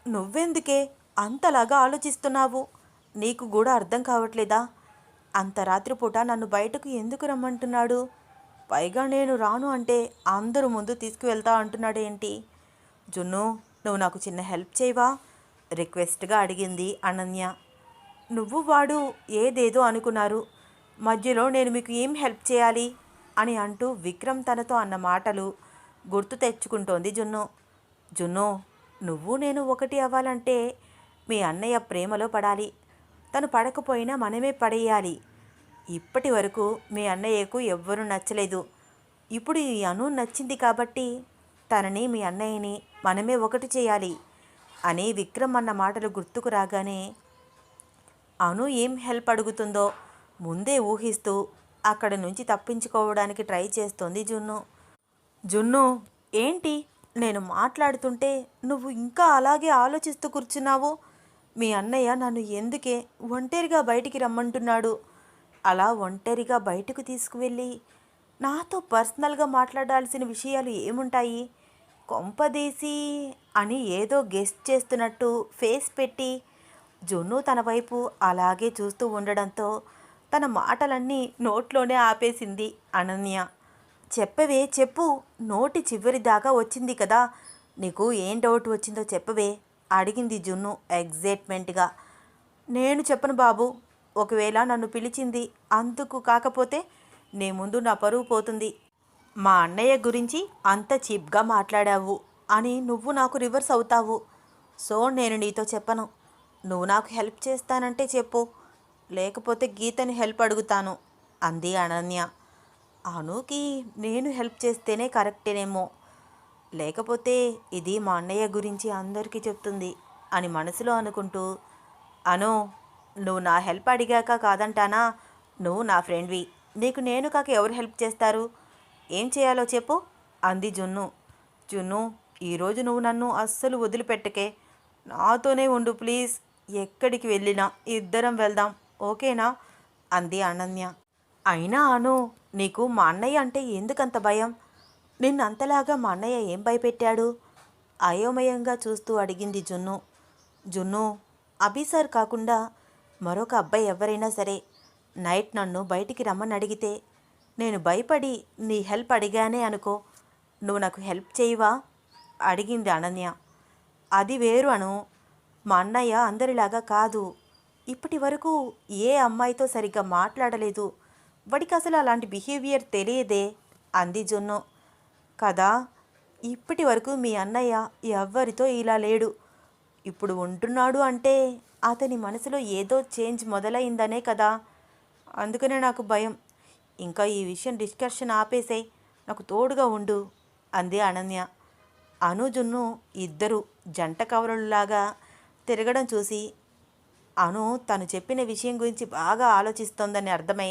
నువ్వెందుకే అంతలాగా ఆలోచిస్తున్నావు? నీకు కూడా అర్థం కావట్లేదా? అంత రాత్రిపూట నన్ను బయటకు ఎందుకు రమ్మంటున్నాడు? పైగా నేను రాను అంటే అందరూ ముందు తీసుకువెళ్తా అంటున్నాడేంటి? జున్ను, నువ్వు నాకు చిన్న హెల్ప్ చేయవా? రిక్వెస్ట్గా అడిగింది అనన్య. నువ్వు వాడు ఏదేదో అనుకున్నారు, మధ్యలో నేను మీకు ఏం హెల్ప్ చేయాలి అని అంటూ విక్రమ్ తనతో అన్న మాటలు గుర్తు తెచ్చుకుంటోంది జున్ను. జున్ను, నువ్వు నేను ఒకటి అవ్వాలంటే మీ అన్నయ్య ప్రేమలో పడాలి. తను పడకపోయినా మనమే పడేయాలి. ఇప్పటి వరకు మీ అన్నయ్యకు ఎవ్వరూ నచ్చలేదు. ఇప్పుడు ఈ అను నచ్చింది కాబట్టి తనని మీ అన్నయ్యని మనమే ఒకటి చేయాలి అని విక్రమ్ అన్న మాటలు గుర్తుకు రాగానే అను ఏం హెల్ప్ అడుగుతుందో ముందే ఊహిస్తూ అక్కడి నుంచి తప్పించుకోవడానికి ట్రై చేస్తోంది జున్ను. జున్ను, ఏంటి నేను మాట్లాడుతుంటే నువ్వు ఇంకా అలాగే ఆలోచిస్తూ కూర్చున్నావు? మీ అన్నయ్య నన్ను ఎందుకే ఒంటరిగా బయటికి రమ్మంటున్నాడు? అలా ఒంటరిగా బయటకు తీసుకువెళ్ళి నాతో పర్సనల్గా మాట్లాడాల్సిన విషయాలు ఏముంటాయి? కొంపదీసి అని ఏదో గెస్ట్ చేస్తున్నట్టు ఫేస్ పెట్టి జున్ను తన వైపు అలాగే చూస్తూ ఉండడంతో తన మాటలన్నీ నోట్లోనే ఆపేసింది అనన్య. చెప్పవే, చెప్పు, నోటి చివరి దాకా వచ్చింది కదా, నీకు ఏం డౌట్ వచ్చిందో చెప్పవే అడిగింది జున్ను ఎగ్జైట్మెంట్గా. నేను చెప్పను బాబు, ఒకవేళ నన్ను పిలిచింది అందుకు కాకపోతే నీ ముందు నా పరువు పోతుంది. మా అన్నయ్య గురించి అంత చీప్గా మాట్లాడావు అని నువ్వు నాకు రివర్స్ అవుతావు. సో నేను నీతో చెప్పను. నువ్వు నాకు హెల్ప్ చేస్తానంటే చెప్పు, లేకపోతే గీతని హెల్ప్ అడుగుతాను అంది అనన్య. అనుకి నేను హెల్ప్ చేస్తేనే కరెక్టేనేమో, లేకపోతే ఇది మా అన్నయ్య గురించి అందరికీ చెప్తుంది అని మనసులో అనుకుంటూ, అను, నువ్వు నా హెల్ప్ అడిగాక కాదంటానా? నువ్వు నా ఫ్రెండ్వి, నీకు నేను కాక ఎవరు హెల్ప్ చేస్తారు? ఏం చేయాలో చెప్పు అంది జున్ను. జున్ను, ఈరోజు నువ్వు నన్ను అస్సలు వదిలిపెట్టకే, నాతోనే ఉండు ప్లీజ్. ఎక్కడికి వెళ్ళినా ఇద్దరం వెళ్దాం, ఓకేనా అంది అనన్య. అయినా అను, నీకు మా అన్నయ్య అంటే ఎందుకంత భయం? నిన్నంతలాగా మా అన్నయ్య ఏం భయపెట్టాడు? అయోమయంగా చూస్తూ అడిగింది జున్ను. జున్ను, అభిసార్ కాకుండా మరొక అబ్బాయి ఎవరైనా సరే నైట్ నన్ను బయటికి రమ్మని అడిగితే నేను భయపడి నీ హెల్ప్ అడిగానే అనుకో, నువ్వు నాకు హెల్ప్ చేయవా అడిగింది అనన్య. అది వేరు అను, మా అన్నయ్య అందరిలాగా కాదు. ఇప్పటి వరకు ఏ అమ్మాయితో సరిగ్గా మాట్లాడలేదు, వాడికి అసలు అలాంటి బిహేవియర్ తెలియదే అంది జున్ను. కదా, ఇప్పటి వరకు మీ అన్నయ్య ఎవ్వరితో ఇలా లేడు. ఇప్పుడు ఉంటున్నాడు అంటే అతని మనసులో ఏదో చేంజ్ మొదలైందనే కదా, అందుకనే నాకు భయం. ఇంకా ఈ విషయం డిస్కషన్ ఆపేసేయ్, నాకు తోడుగా ఉండు అంది అనన్య. అను జున్ను ఇద్దరు జంట కవరులాగా తిరగడం చూసి అను తను చెప్పిన విషయం గురించి బాగా ఆలోచిస్తోందని అర్థమై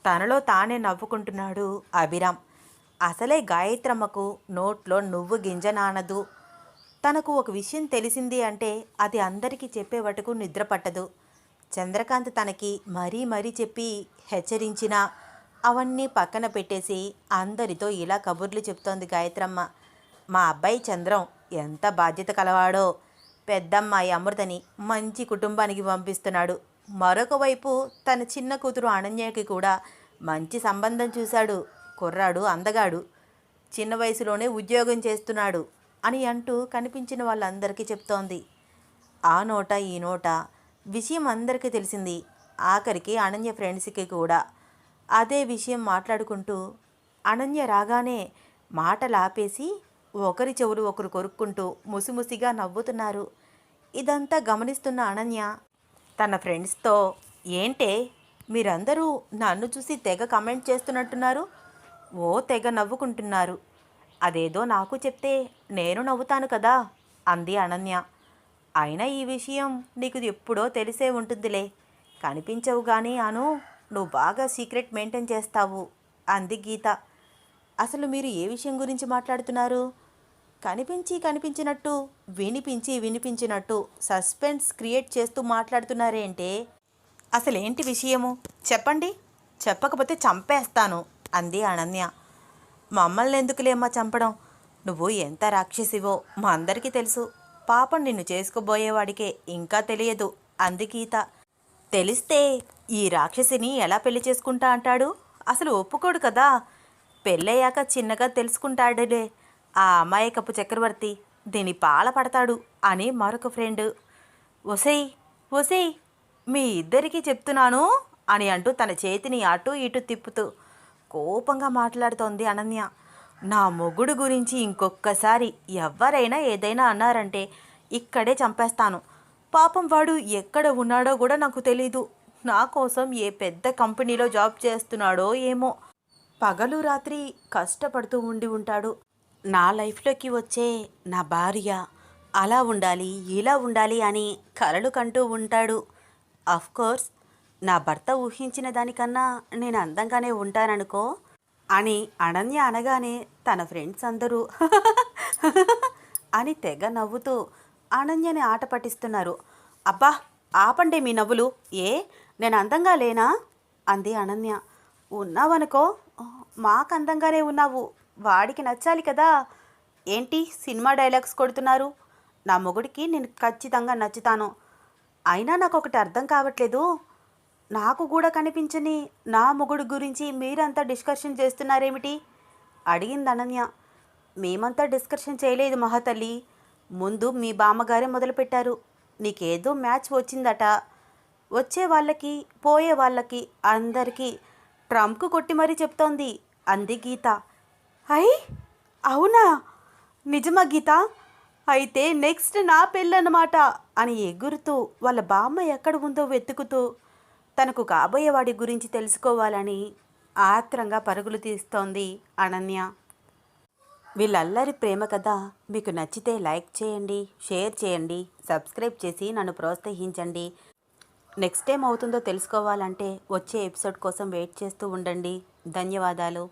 తనలో తానే నవ్వుకుంటున్నాడు అభిరామ్. అసలే గాయత్రమ్మకు నోట్లో నువ్వు గింజ నానదు. తనకు ఒక విషయం తెలిసింది అంటే అది అందరికీ చెప్పేవటకు నిద్ర పట్టదు. చంద్రకాంత్ తనకి మరీ మరీ చెప్పి హెచ్చరించినా అవన్నీ పక్కన పెట్టేసి అందరితో ఇలా కబుర్లు చెప్తోంది గాయత్రమ్మ. మా అబ్బాయి చంద్రం ఎంత బాధ్యత కలవాడో, పెద్దమ్మాయి అమృతని మంచి కుటుంబానికి పంపిస్తున్నాడు. మరొక వైపు తన చిన్న కూతురు అనన్యకి కూడా మంచి సంబంధం చూశాడు. కుర్రాడు అందగాడు, చిన్న వయసులోనే ఉద్యోగం చేస్తున్నాడు అని అంటూ కనిపించిన వాళ్ళందరికీ చెప్తోంది. ఆ నోట ఈ నోట విషయం అందరికీ తెలిసింది. ఆఖరికి అనన్య ఫ్రెండ్స్కి కూడా అదే విషయం మాట్లాడుకుంటూ అనన్య రాగానే మాటలు ఆపేసి ఒకరి చెవులు ఒకరు కొరుక్కుంటూ ముసిముసిగా నవ్వుతున్నారు. ఇదంతా గమనిస్తున్న అనన్య తన ఫ్రెండ్స్తో, ఏంటే మీరందరూ నన్ను చూసి తెగ కమెంట్ చేస్తున్నట్టున్నారు, ఓ తెగ నవ్వుకుంటున్నారు, అదేదో నాకు చెప్తే నేను నవ్వుతాను కదా అంది అనన్య. అయినా ఈ విషయం నీకు ఎప్పుడో తెలిసే ఉంటుందిలే, కనిపించవు కానీ అను, నువ్వు బాగా సీక్రెట్ మెయింటైన్ చేస్తావు అంది గీత. అసలు మీరు ఏ విషయం గురించి మాట్లాడుతున్నారు? కనిపించి కనిపించినట్టు, వినిపించి వినిపించినట్టు సస్పెన్స్ క్రియేట్ చేస్తూ మాట్లాడుతున్నారేంటే? అసలేంటి విషయము చెప్పండి, చెప్పకపోతే చంపేస్తాను అంది అనన్య. మమ్మల్ని ఎందుకులేమ్మా చంపడం, నువ్వు ఎంత రాక్షసివో మా అందరికీ తెలుసు. పాపం నిన్ను చేసుకోబోయేవాడికే ఇంకా తెలియదు అంది గీత. తెలిస్తే ఈ రాక్షసిని ఎలా పెళ్లి చేసుకుంటా అంటాడు? అసలు ఒప్పుకోడు కదా. పెళ్ళయ్యాక చిన్నగా తెలుసుకుంటాడులే ఆ అమాయకపు చక్రవర్తి, దీని పాల పడతాడు అని మరొక ఫ్రెండ్. ఒసేయ్ ఒసేయ్, మీ ఇద్దరికీ చెప్తున్నాను అని అంటూ తన చేతిని అటు ఇటు తిప్పుతూ కోపంగా మాట్లాడుతోంది అనన్య. నా మొగుడు గురించి ఇంకొక్కసారి ఎవరైనా ఏదైనా అన్నారంటే ఇక్కడే చంపేస్తాను. పాపం వాడు ఎక్కడ ఉన్నాడో కూడా నాకు తెలీదు. నా కోసం ఏ పెద్ద కంపెనీలో జాబ్ చేస్తున్నాడో ఏమో. పగలు రాత్రి కష్టపడుతూ ఉండి ఉంటాడు. నా లైఫ్లోకి వచ్చే నా భార్య అలా ఉండాలి, ఇలా ఉండాలి అని కలలు కంటూ ఉంటాడు. కోర్స్ నా భర్త ఊహించిన దానికన్నా నేను అందంగానే ఉంటాననుకో అని అనన్య అనగానే తన ఫ్రెండ్స్ అందరూ అని తెగ నవ్వుతూ అనన్యని ఆట పట్టిస్తున్నారు. అబ్బా ఆపండి మీ నవ్వులు, ఏ నేను అందంగా లేనా అంది అనన్య. ఉన్నావనుకో, మాకు అందంగానే ఉన్నావు, వాడికి నచ్చాలి కదా. ఏంటి సినిమా డైలాగ్స్ కొడుతున్నారు? నా మొగుడికి నేను ఖచ్చితంగా నచ్చుతాను. అయినా నాకు ఒకటి అర్థం కావట్లేదు, నాకు కూడా కనిపించని నా మొగుడు గురించి మీరంతా డిస్కషన్ చేస్తున్నారేమిటి అడిగింది అనన్య. మేమంతా డిస్కషన్ చేయలేదు మహాతల్లి, ముందు మీ బామ్మగారే మొదలుపెట్టారు. నీకేదో మ్యాచ్ వచ్చిందట, వచ్చే వాళ్ళకి పోయే వాళ్ళకి అందరికీ ట్రంప్కు కొట్టి మరీ చెప్తోంది అంది గీత. అయ్ అవునా, నిజమా గీత? అయితే నెక్స్ట్ నా పెళ్ళన్నమాట అని ఎగురుతూ వాళ్ళ బామ్మ ఎక్కడ ఉందో వెతుకుతూ తనకు కాబోయేవాడి గురించి తెలుసుకోవాలని ఆత్రంగా పరుగులు తీస్తోంది అనన్య. వీళ్ళల్లరి ప్రేమ కథ మీకు నచ్చితే లైక్ చేయండి, షేర్ చేయండి, సబ్స్క్రైబ్ చేసి నన్ను ప్రోత్సహించండి. నెక్స్ట్ టైం అవుతుందో తెలుసుకోవాలంటే వచ్చే ఎపిసోడ్ కోసం వెయిట్ చేస్తూ ఉండండి. ధన్యవాదాలు.